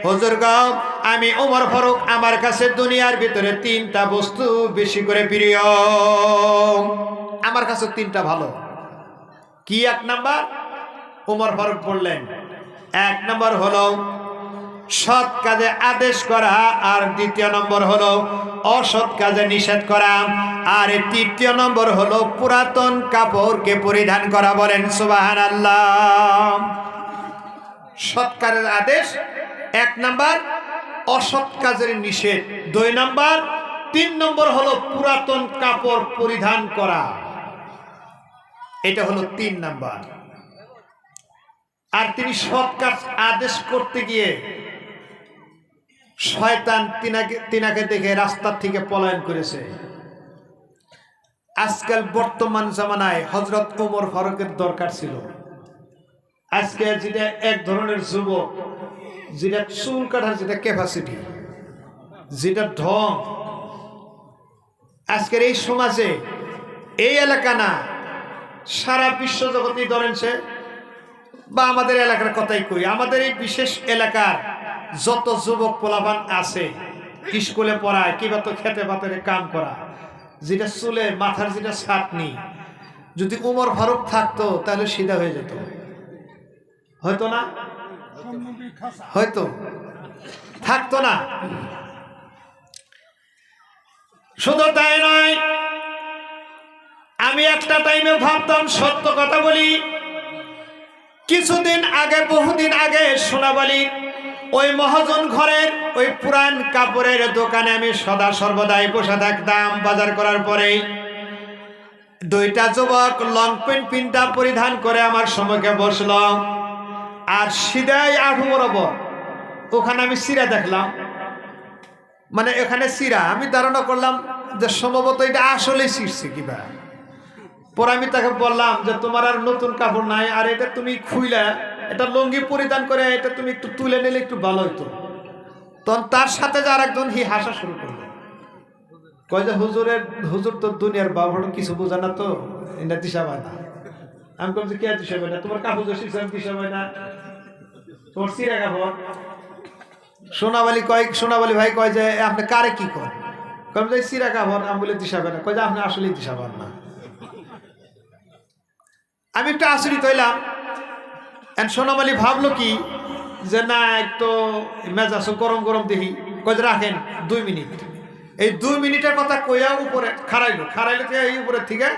হুজুরগণ, আমি ওমর ফারুক, আমার কাছে দুনিয়ার ভিতরে তিনটা বস্তু বেশি করে প্রিয়। আমার কাছে তিনটা ভালো। কি এক নাম্বার? ওমর ফারুক বললেন, এক নম্বর হলো সৎ কাজে আদেশ করা, আর দ্বিতীয় নম্বর হলো অসৎ কাজে নিষেধ করা, আর তৃতীয় নম্বর হলো পুরাতন কাপড়কে পরিধান করা। বলেন সুবহানাল্লাহ। সৎ কাজের আদেশ এক নাম্বার, অসৎ কাজের নিষেধ দুই নাম্বার, তিন নম্বর হলো পুরাতন কাপড় পরিধান করা। এটা হলো তিন নাম্বার। আর তিনি সৎ কাজ আদেশ করতে গিয়ে শয়তান তিনাকে দেখে রাস্তা থেকে পলায়ন করেছে। আজকাল বর্তমান জামানায় হযরত ওমর ফারুকের দরকার ছিল। আজকে যেটা এক ধরনের যুবক, যেটা চুল কাটার যেটা ক্যাপাসিটি, যেটা ঢং, আজকের এই সমাজে, এই এলাকা না, সারা বিশ্ব জগতেই ধরেন সে, বা আমাদের এলাকার কথাই কই, আমাদের এই বিশেষ এলাকার যত যুবক পোলাপান আছে, স্কুলে পড়ায় কিংবা তো খেতে পাতে কাম করা, যেটা চুলে মাথার যেটা ছাটনি, যদি ওমর ফারুক থাকতো তাহলে সিধা হয়ে যেত। হয়তো না? হয়তো থাকতো না। শুধু তাই নয়, আমি একটা টাইমে ভাবতাম, সত্য কথা বলি, কিছুদিন আগে, বহুদিন আগে সোনাবালি ওই মহাজন ঘরের ওই পুরান কাপড়ের দোকানে আমি সদা সর্বদাই বসে থাকতাম। বাজার করার পরে দুইটা যুবক লং প্যান্ট পিনটা পরিধান করে আমার সম্মুখে বসল, আর সিধাই আঠু বরাবর ওখানে আমি সিরা দেখলাম, মানে এখানে সিরা। আমি ধারণা করলাম যে সম্ভবত এটা আসলেই ছিঁড়ছে কিবা। পরে আমি তাকে বললাম যে তোমার আর নতুন কাপড় নাই, আর এটা তুমি খুইলা এটা লুঙ্গি পরিধান করে এটা তুমি একটু তুলে নিলে একটু ভালো হইতো। তখন তার সাথে যে আরেকজন হাসা শুরু করলো, কয় যে হুজুর তো দুনিয়ার বাবা, কিছু বোঝা না তো, এটা দিশা পায় না। আমি বলছি কে দিশা পায় না? তোমার কাপড় দিশা পায় না, তোমার চিরা কাপড়। সোনাবালি ভাই কয় যে আপনি কারে কি করেন? কয় যে চিরা কাপড়। আমি বলে দিশা পায় না। কয় যে আপনি আসলেই দিশা পান না। আমি একটু আশ্চর্য হইলাম। সোনামালি ভাবলো কি যে না, একটু মেজাজ গরম গরম দেখি। কয়ে রাখেন 2 মিনিট। এই 2 মিনিটের কথা কইয়া উপরে খাড়াইলো থেকে এই উপরের থেকে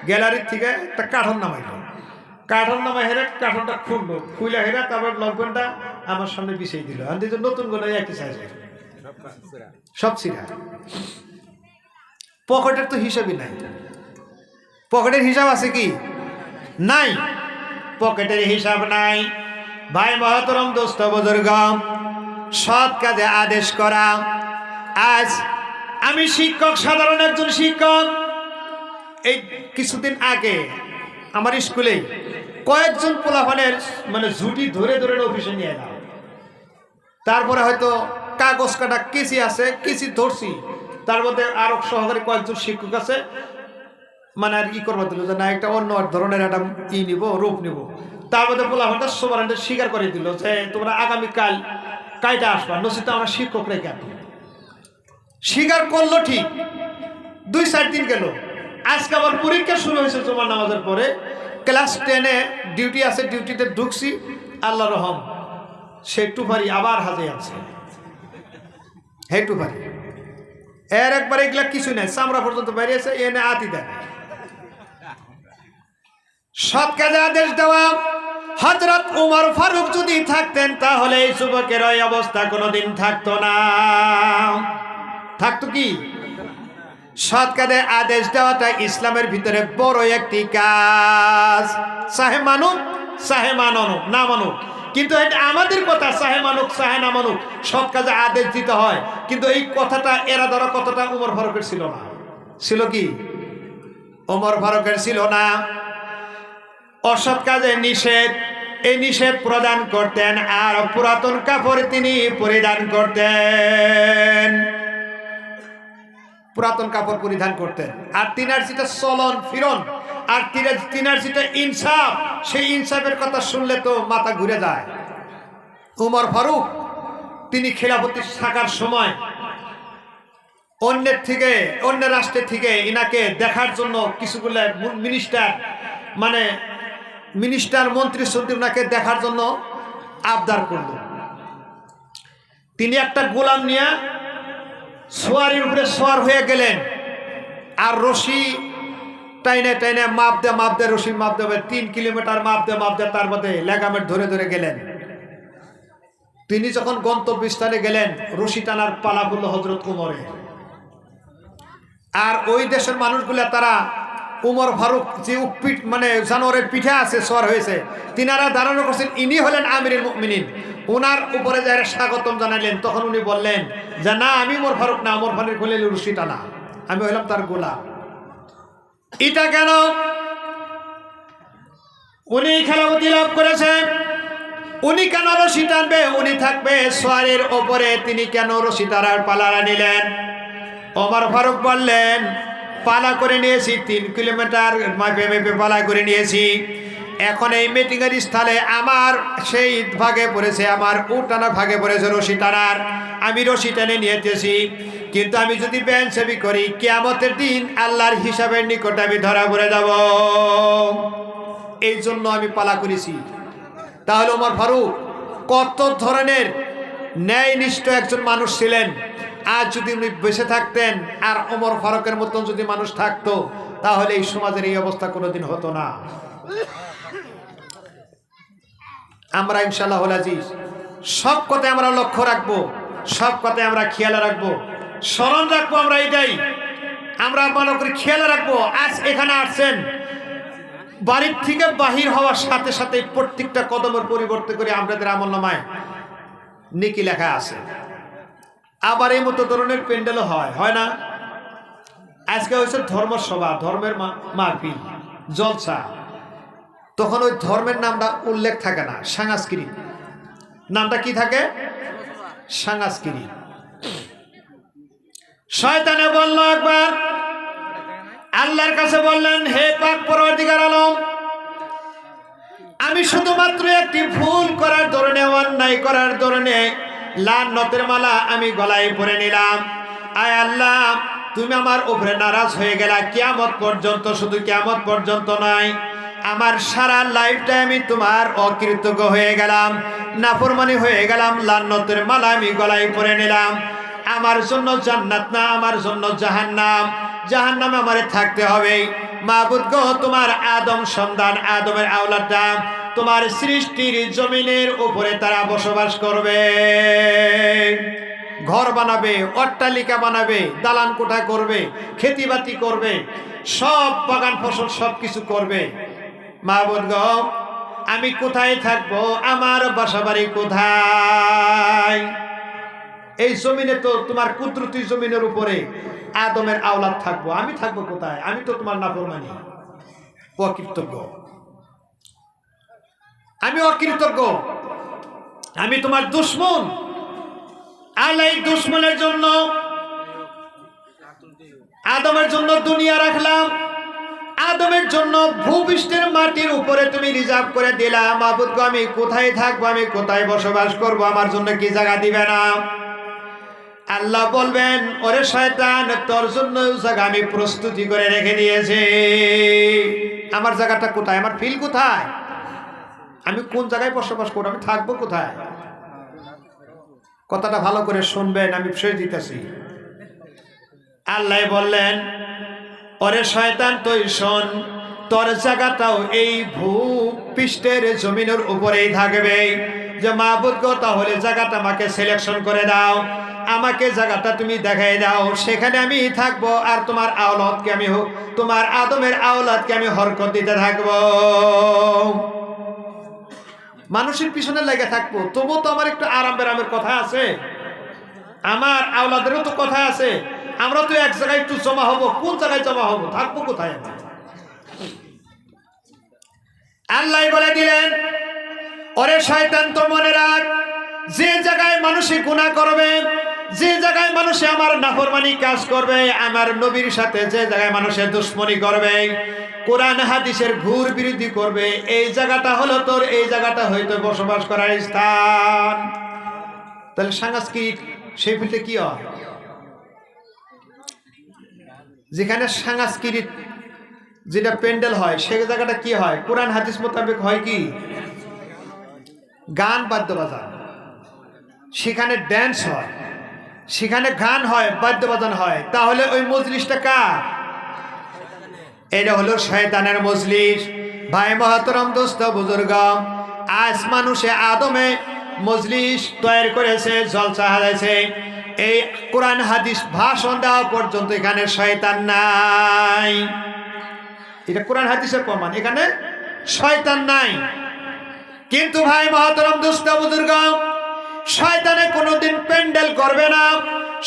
গ্যালারির থেকে একটা কাঠন নামাইলো। কাঠন নামাই হেরে কাঠনটা খুললো, খুইলা হেরে তারপর লকডাউনটা আমার সামনে বিছিয়ে দিল। আর নতুন গুলো একই সাইজের সব ছিঁড়া। পকেটের তো হিসাবই নাই। পকেটের হিসাব আছে কি? নাই, পকেটের হিসাব নাই। ভাই মহতরম, দোস্ত বুজুর্গ, সৎ কাজে আদেশ করা। আজ আমি শিক্ষক, সাধারণ একজন শিক্ষক। এই কিছুদিন আগে আমার স্কুলে কয়েকজন পোলাপানের মানে ঝুটি ধরে ধরে অফিসে নিয়ে এলাম। তারপরে হয়তো কাগজ কাটা কেসি আছে, কেসি ধরছি। তার মধ্যে আরো সহকারী কয়েকজন শিক্ষক আছে, মানে আর ই করবো দিল যে না, একটা অন্য ধরনের একটা নিব, রূপ নিব। তার মধ্যে পোলাপানটা সবার স্বীকার করে দিল যে তোমরা আগামীকাল কাইটা আসবা, নচিত আমরা শিক্ষক রেখে আনবো। স্বীকার করলো ঠিক। 2-4 দিন গেল। আজকে আবার পরীক্ষা শুরু হয়েছে জুমার নামাজের পরে। ক্লাস 10-এ ডিউটি আছে, ডিউটিতে ঢুকছি। আল্লাহ রহম, সে টুপারি আবার হাজে আছে। হে টুপারি এর একবার এগুলা কিছু নাই, চামড়া পর্যন্ত বেরিয়েছে, এনে আতি দেয়। সৎ কাজে আদেশ দেওয়া। হযরত ওমর ফারুক যদি থাকতেন তাহলে এই যুবকের এই অবস্থা কোনোদিন থাকতো না। থাকতো কি? সৎ কাজে আদেশ দেওয়াটা ইসলামের ভিতরে বড় একটি কাজ। চাহে মানুক চাহে না মানুক, কিন্তু এটা আমাদের কথা, চাহে মানুক চাহে না মানুক, সৎ কাজে আদেশ দিতে হয়। কিন্তু এই কথাটা এরা ধরা কথাটা ওমর ফারুকের ছিল না। ছিল কি? ওমর ফারুকের ছিল না। অসৎ কাজে নিষেধ, এই নিষেধ প্রদান করতেন, আর পুরাতন কাপড় তিনি পরিধান করতেন। পুরাতন কাপড় পরিধান করতেন। আর তিনার যেটা চলন ফিরন, আর তিনার যেটা ইনসাফ, সেই ইনসাফের কথা শুনলে তো মাথা ঘুরে যায়। ওমর ফারুক তিনি খেলাফতি থাকার সময় অন্য রাষ্ট্রের থেকে ইনাকে দেখার জন্য কিছুগুলো মিনিস্টার মন্ত্রী সন্ত্রী ওনাকে দেখার জন্য আবদার করল। তিনি একটা গোলাম নিয়ে সোয়ারির উপরে সোয়ার হয়ে গেলেন, আর রশি টাইনে টাইনে মাপ দে রশি মাপ দেবে 3 কিলোমিটার মাপ দে তার মধ্যে লেগামেট ধরে ধরে গেলেন। তিনি যখন গন্তব্যস্থানে গেলেন, রশি টানার পালা পড়ল হযরত উমরের। আর ওই দেশের মানুষগুলা তারা উমর ফারুক যে জানোয়ারের পিঠে আছে সওয়ার হয়েছে, তিনারা ধারণা করছেন ইনি হলেন আমিরুল মুমিনিন। ওনার উপরে যারা স্বাগতম জানালেন, তখন উনি বললেন যে না, আমি উমর ফারুক না, উমর ফারুক হলেন রশি টানা, আমি হলাম তার গোলাম। এটা কেন? উনি খেলাফতি লাভ করেছেন, উনি কেন রশি টানবে? উনি থাকবে সোয়ারের ওপরে, তিনি কেন রশি টানার পালা নিলেন? ওমর ফারুক বললেন পালা করে নিয়েছি, 3 কিলোমিটার মাপে মেপে পালা করে নিয়েছি। এখন এই মিটিংয়ের স্থলে আমার সেই ভাগে পড়েছে, আমার উটানা ভাগে পড়েছে রশি টানার, আমি রশি টেনে নিয়েছি। কিন্তু আমি যদি বেইনসাফি করি, কিয়ামতের দিন আল্লাহর হিসাবের নিকটে আমি ধরা পড়ে যাব, এই জন্য আমি পালা করেছি। তাহলে ওমর ফারুক কত ধরনের ন্যায়নিষ্ঠ একজন মানুষ ছিলেন। আজ যদি উনি বেঁচে থাকতেন আর ওমর ফারুকের মতন যদি মানুষ থাকতো, তাহলে এই সমাজের এই অবস্থা কোনোদিন হতো না। আমরা ইনশাআল্লাহ আজিজ সব কথায় আমরা লক্ষ্য রাখবো, সব কথায় আমরা খেয়াল রাখবো, স্মরণ রাখবো। আমরা এইটাই আমরা মনে করি খেয়াল রাখবো। আজ এখানে আসছেন, বাড়ির থেকে বাহির হওয়ার সাথে সাথে প্রত্যেকটা কদমের পরিবর্তন করে আমাদের আমলনামায় নেকি লেখা আছে। আবার এই মতো ধরনের প্যান্ডেলও হয় না। আজকে হয়েছে ধর্মসভা, ধর্মের মাহফিল, জলসা, তখন ওই ধর্মের নামটা উল্লেখ থাকে না, সাংস্কৃতিক নামটা কি থাকে? সাংস্কৃতিক। শয়তানে বলল একবার, আল্লাহর কাছে বললেন, হে পাক পরওয়ারদিগার আলম, আমি শুধুমাত্র একটি ভুল করার ধরনে, অন্যায় করার ধরনে লানতের মালা আমি গলায় পরে নিলাম। আয় আল্লাহ, তুমি আমার উপরে নারাজ হয়ে গেলা কিয়ামত পর্যন্ত। শুধু কিয়ামত পর্যন্ত নয়, আমার সারা লাইফটা আমি তোমার অকৃতজ্ঞ হয়ে গেলাম, নাফরমানি হয়ে গেলাম। লানতের মালা আমি গলায় পরে নিলাম। আমার জন্য জান্নাত না, আমার জন্য জাহান্নাম। জাহান্নামে আমারে থাকতে হবে। মাবুদ গো, তোমার আদম সন্তান, আদমের আওলাদটা তোমার সৃষ্টির জমিনের উপরে তারা বসবাস করবে, ঘর বানাবে, অট্টালিকা বানাবে, দালান কোঠা করবে, খেতিবাতি করবে, সব বাগান ফসল সব কিছু করবে। মাবুদ গো, আমি কোথায় থাকবো? আমার বাসাবাড়ি কোথায়? এই জমিনে তো তোমার কুদরতি জমিনের উপরে আদমের আওলাদ থাকবো, আমি থাকবো কোথায়? আমি তো তোমার নাফরমানি, অকৃতজ্ঞ, আমি অকৃতজ্ঞ, আমি তোমার দুশ্মন। আল্লাহ এই দুশ্মনের জন্য আদমের জন্য দুনিয়া রাখলাম, আদমের জন্য ভূপৃষ্ঠের মাটির উপরে তুমি রিজার্ভ করে দিলাম। মাবুদ গো, আমি কোথায় থাকবো? আমি কোথায় বসবাস করবো? আমার জন্য কি জায়গা দিবে না? আল্লাহ বলবেন, ওরে শয়তান, তোর জন্য জায়গা আমি প্রস্তুতি করে রেখে দিয়েছি। আমার জায়গাটা কোথায়? আমার ফিল কোথায়? আমি কোন জায়গায় বসবাস করবো? আমি থাকবো কোথায়? কথাটা ভালো করে শুনবেন, আমি বিষয় দিতেছি। আল্লাহ বললেন, ওরে শয়তান, তুই শোন, তোর জায়গাটাও এই ভূপৃষ্ঠের জমিনের উপরেই থাকবে। যে মাবুদ গো, তাহলে জায়গাটা আমাকে সিলেকশন করে দাও, আমাকে জায়গাটা তুমি দেখাই দাও, সেখানে আমি থাকবো। আর তোমার আওলাদকে আমি, তোমার আদমের আওলাদকে আমি হরকত দিতে থাকবো, মানুষের পিছনে লেগে থাকবো। তবুও তো আমার একটু আরাম বেরামের কথা আছে, আমার আওলাদেরও তো কথা আছে। আমরা তো এক জায়গায় একটু জমা হবো, কোন জায়গায় জমা হবো? থাকবো কোথায়? আল্লাহ বলে দিলেন, ওরে শয়তান, তো মনে রাখ, যে জায়গায় মানুষে গুনাহ করবে, যে জায়গায় মানুষে আমার নাফরমানি কাজ করবে, আমার নবীর সাথে যে জায়গায় মানুষের দুশ্মনী করবে, কোরআন হাদিসের ঘুর বিরোধী করবে, এই জায়গাটা হলো তোর, এই জায়গাটা হয়তো বসবাস করার স্থান। তাহলে সাংস্কৃতিক সেই ফিল্ডে কি হয়? যেখানে সাংস্কৃতিক যেটা প্যান্ডেল হয় সেই জায়গাটা কি হয়? কোরআন হাদিস মোতাবেক হয় কি? গান বাদ্য বাজান। সেখানে ড্যান্স হয়, সেখানে গান হয়, বাদ্য বাজান হয়। তাহলে ওই মজলিসটা কার? এটা হলো শয়তানের মজলিস। ভাই মহতরম দোস্ত বুজুর্গ, আজ মানুষে আদমে মজলিস তৈরি করেছে, জলসা হাজাইছে। এই কোরআন হাদিস ভাষণ দেওয়া পর্যন্ত এখানে শয়তান নাই। এটা কোরআন হাদিসের প্রমাণ, এখানে শয়তান নাই। কিন্তু ভাই মহতরম দোস্ত বুজুর্গ, শয়তানে কোনোদিন প্যান্ডেল করবে না,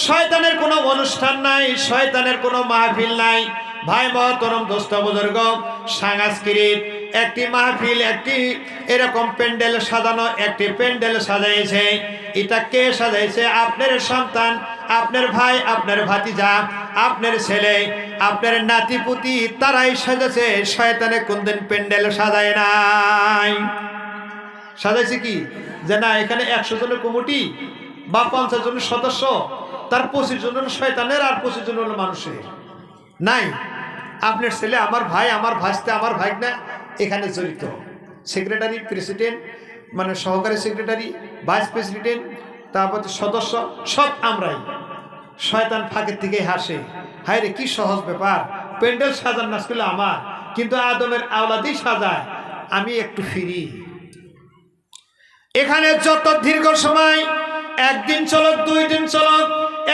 শয়তানের কোনো অনুষ্ঠান নাই, শয়তানের কোনো মাহফিল নাই। ভাই মহতরম দোস্ত বুজুর্গ, সাংস্কৃতিক একটি মাহফিল, একটি এরকম প্যান্ডেল সাজানো, একটি প্যান্ডেল সাজাইছে। এটা কে সাজাইছে? আপনার সন্তান, আপনার ভাই, আপনার ভাতিজা, আপনার ছেলে, আপনার নাতিপুতি, তারাই সাজাছে। শয়তানে কোনদিন প্যান্ডেল সাজায় নাই। সাজাইছে কি? যে না, এখানে 100 জনের কমিটি বা 50 জনের সদস্য, তার 25 জন হলো শয়তানের আর 25 জন হলো মানুষের। নাই, আপনার ছেলে, আমার ভাই, আমার ভাস্তে, আমার ভাইগনা এখানে জড়িত। সেক্রেটারি, প্রেসিডেন্ট, মানে সহকারী সেক্রেটারি, ভাইস প্রেসিডেন্ট, তারপর সদস্য, সব আমরাই। শয়তান ফাঁকের থেকে হাসে, হায় রে কি সহজ ব্যাপার, প্যান্ডেল সাজান না ছিল আমার, কিন্তু আদমের আওলাদই সাজায়, আমি একটু ফিরি। এখানে যত দীর্ঘ সময়, একদিন চলক, 2 দিন চলক,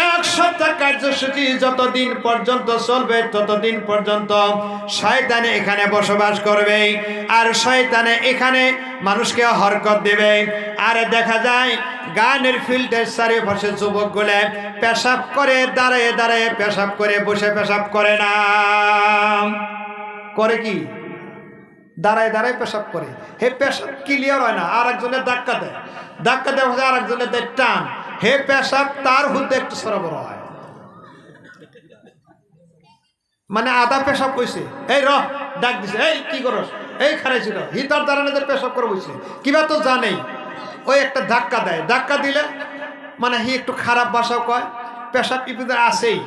1 সপ্তাহ কার্যসূচি যতদিন পর্যন্ত চলবে, ততদিন পর্যন্ত শয়তানে এখানে বসবাস করবে। আর শয়তানে এখানে মানুষকে হরকত দেবে। আর দেখা যায় গানের ফিল্ডের চারিপাশে যুবকগুলো পেশাব করে, দাঁড়িয়ে দাঁড়িয়ে পেশাব করে, বসে পেশাব করে না। করে কি? দাঁড়ায় দাঁড়ায় পেশাব করে। হে পেশাব ক্লিয়ার হয় না, আর একজনের ধাক্কা দেয়, ধাক্কা দেওয়া হচ্ছে আর একজনের দেয় টান। হে পেশাব তার হুদ্দে একটু সরবর হয়, মানে আধা পেশাব কইছে, এই রহ ডাক দিছে, এই কি করস, এই খারাইছিল, হিতার দাঁড়ানে যে পেশাব করে বইছে, কিবা তো জানেই। ওই একটা ধাক্কা দেয়, ধাক্কা দিলে মানে হি একটু খারাপ ভাষা কয়, পেশাব ইপিদের আসেই।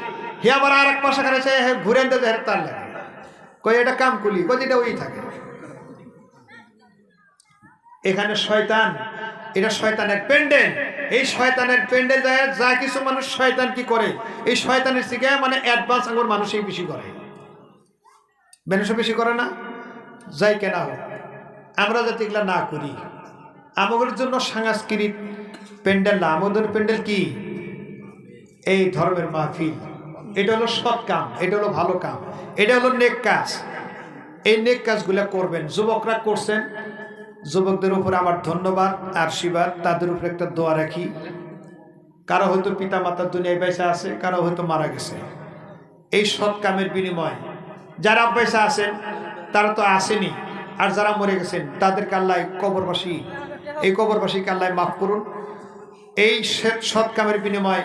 হি আবার আর এক ভাষা খারাইছে, ঘুরে আনতে যায়, তার লাগে কই এটা কাম কুলি, কই যেটা ওই থাকে। এখানে শয়তান, এটা শয়তানের প্যান্ডেল। এই শয়তানের প্যান্ডেল যায়, যা কিছু মানুষ শয়তান কি করে, এই শয়তানের শিখে মানে অ্যাডভান্স আঙ্গুর মানুষই বেশি করে, বেনসে বেশি করে না। যাই কেনা হোক, আমরা যাতে এগুলা না করি। আমাদের জন্য সাংস্কৃতিক প্যান্ডেল না, আমাদের প্যান্ডেল কি? এই ধর্মের মাহফিল। এটা হলো সৎ কাম, এটা হলো ভালো কাম, এটা হলো নেক কাজ। এই নেক কাজগুলা করবেন। যুবকরা করছেন, যুবকদের উপর আমার ধন্যবাদ, আশীর্বাদ, তাদের উপর একটা দোয়া রাখি। কারো হয়তো পিতা মাতার দুনিয়ায় বেঁচে আছে, কারো হয়তো মারা গেছে। এই সৎ কামের বিনিময় যারা বেঁচে আছেন তারা তো আসেনি, আর যারা মরে গেছেন তাদেরকে আল্লাহ কবরবাসী, এই কবরবাসীকে আল্লাহ মাফ করুন। এই সৎ কামের বিনিময়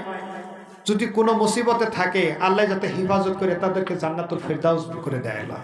যদি কোনো মুসিবতে থাকে, আল্লাহ যাতে হেফাজত করে তাদেরকে জান্নাতুল ফেরদাউস করে দেয় আল্লাহ।